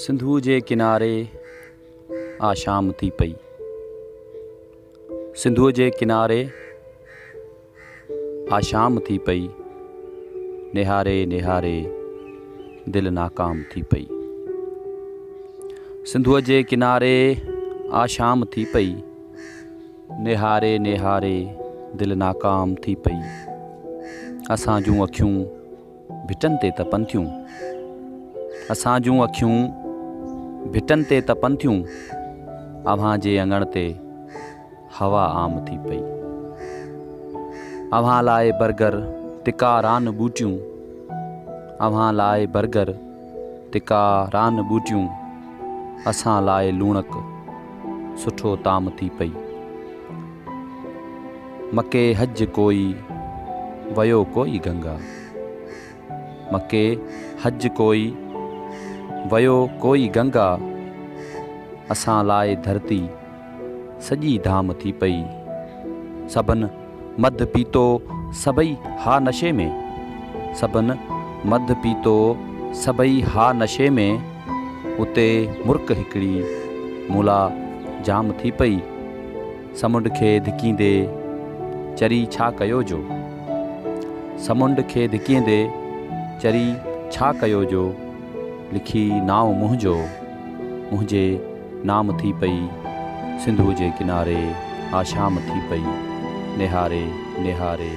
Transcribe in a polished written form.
सिंधु जे किनारे आशाम थी पई। सिंधु जे किनारे आशाम थी पई। निहारे निहारे दिल नाकाम थी पई। सिंधु जे किनारे आशाम थी पई। निहारे निहारे दिल नाकाम थी पई। असां जूं अखियूं भिटनि ते तपनि थियूं। असां जूं अखियूं भिटनि ते तपनि थियूं। अव्हां जे अङण ते हवा आम थी पई। अव्हां लाइ बर्गर तिका रान ॿूटियूं। अव्हां लाइ बर्गर तिका रान ॿूटियूं। असां लाइ लूणक सुठो ताम थी पई। मके हज कोई वयो कोई गंगा। मके हज कोई वयो कोई गंगा। असां लाइ धरती सॼी धाम थी पई। सभन मद पीतो सभई हा नशे में। सभन मद पीतो सभई हा नशे में। उते मुर्क हिकिड़ी मुला जाम थी पई। समुंड खे धिकींदे चरी छा कयो जो। समुंड खे धिकींदे चरी छा कयो जो। लिखी नाव मुंहिंजो मुंहिंजे नाम थी पई। सिंधु जे किनारे आशाम थी पई। निहारे निहारे